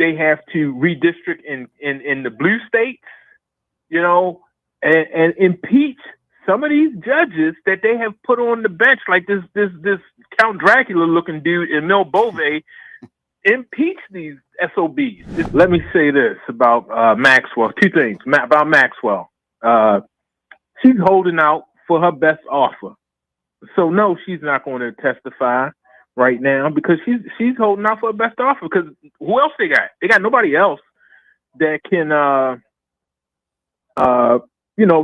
they have to redistrict in the blue states, you know, and impeach some of these judges that they have put on the bench, like this Count Dracula looking dude in Mil Bove. Impeach these SOBs. Let me say this about Maxwell. Two things about Maxwell. She's holding out for her best offer. So no, she's not going to testify right now because she's holding out for her best offer. Because who else they got? They got nobody else that can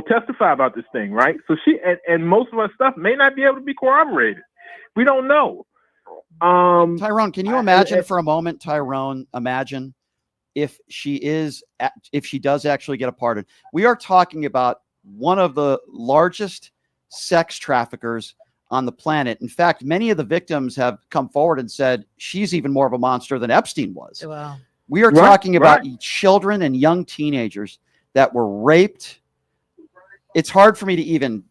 testify about this thing, right? So she and most of her stuff may not be able to be corroborated. We don't know. Tyrone, can you imagine for a moment, imagine if she does actually get a pardon? We are talking about one of the largest sex traffickers on the planet. In fact, many of the victims have come forward and said she's even more of a monster than Epstein was. Wow. We are talking about children and young teenagers that were raped. It's hard for me to even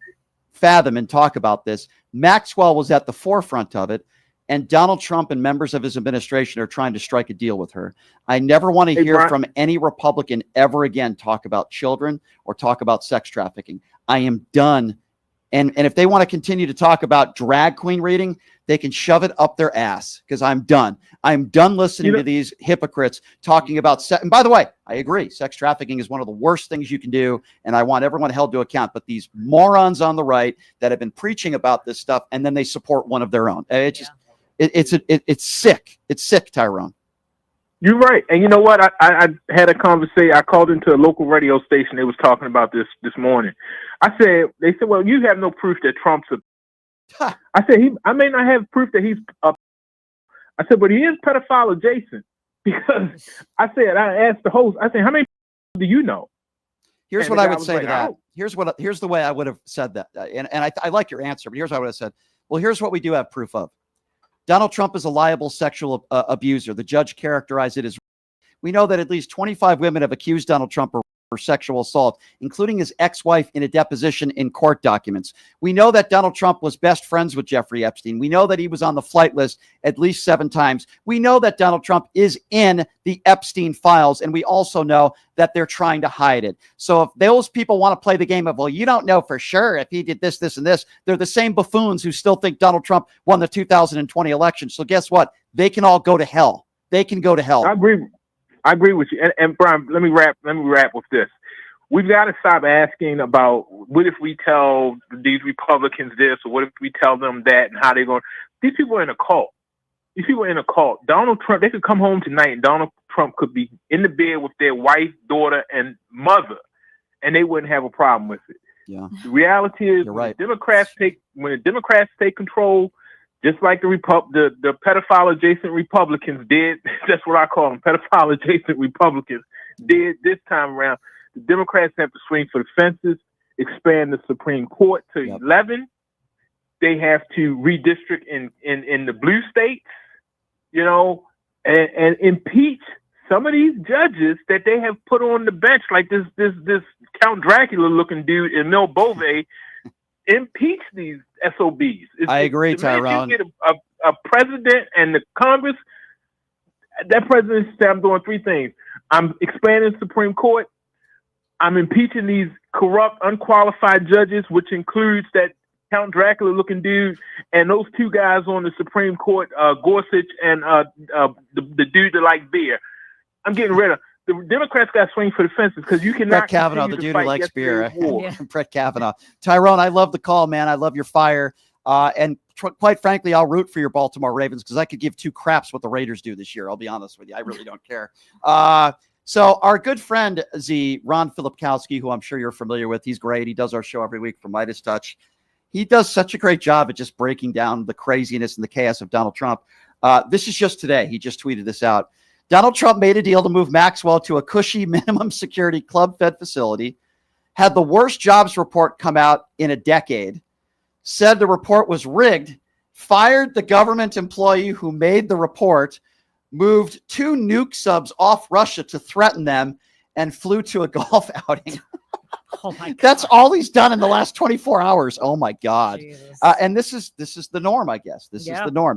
fathom and talk about this. Maxwell was at the forefront of it. And Donald Trump and members of his administration are trying to strike a deal with her. I never want to hear from any Republican ever again talk about children or talk about sex trafficking. I am done. And if they want to continue to talk about drag queen reading, they can shove it up their ass because I'm done. I'm done listening to these hypocrites talking about sex. And by the way, I agree. Sex trafficking is one of the worst things you can do. And I want everyone held to account. But these morons on the right that have been preaching about this stuff, and then they support one of their own. It's just, it's sick. It's sick, Tyrone. You're right. And you know what? I had a conversation. I called into a local radio station. They was talking about this morning. They said, well, you have no proof that Trump's a... I said, I may not have proof that he's a... I said, but he is pedophile adjacent. Because I asked the host, I said, how many do you know? Here's what I would say to that. Here's the way I would have said that. And I like your answer, but here's what I would have said. Well, here's what we do have proof of. Donald Trump is a liable sexual abuser. The judge characterized it as. We know that at least 25 women have accused Donald Trump of sexual assault, including his ex-wife in a deposition in court documents. We know that Donald Trump was best friends with Jeffrey Epstein. We know that he was on the flight list at least 7 times. We know that Donald Trump is in the Epstein files, and we also know that they're trying to hide it. So if those people want to play the game of, well, you don't know for sure if he did this, this, and this, they're the same buffoons who still think Donald Trump won the 2020 election. So guess what? They can all go to hell. They can go to hell. I agree with you. And Brian, let me wrap with this. We've got to stop asking about what if we tell these Republicans this, or what if we tell them that, and how they're going. These people are in a cult. Donald Trump, they could come home tonight and Donald Trump could be in the bed with their wife, daughter, and mother, and they wouldn't have a problem with it. Yeah. The reality is, when the Democrats take control, just like the pedophile adjacent Republicans did, that's what I call them, pedophile adjacent Republicans did this time around. The Democrats have to swing for the fences, expand the Supreme Court to 11. They have to redistrict in the blue states, you know, and impeach some of these judges that they have put on the bench, like this Count Dracula looking dude in Mil Bove. Impeach these SOBs. I agree, Tyrone. You get a president and the Congress. That president said, I'm doing 3 things. I'm expanding the Supreme Court. I'm impeaching these corrupt, unqualified judges, which includes that Count Dracula looking dude and those 2 guys on the Supreme Court, Gorsuch and the dude that like beer. I'm getting rid of. The Democrats got to swing for the fences because you cannot. Brett Kavanaugh, the dude who likes beer. Brett Kavanaugh. Tyrone, I love the call, man. I love your fire. And quite frankly, I'll root for your Baltimore Ravens because I could give 2 craps what the Raiders do this year. I'll be honest with you. I really don't care. So our good friend, Ron Filipkowski, who I'm sure you're familiar with, he's great. He does our show every week from Midas Touch. He does such a great job at just breaking down the craziness and the chaos of Donald Trump. This is just today. He just tweeted this out. Donald Trump made a deal to move Maxwell to a cushy minimum security club-fed facility, had the worst jobs report come out in a decade, said the report was rigged, fired the government employee who made the report, moved 2 nuke subs off Russia to threaten them, and flew to a golf outing. Oh my God. That's all he's done in the last 24 hours. Oh my God. And this is the norm, I guess. This is the norm.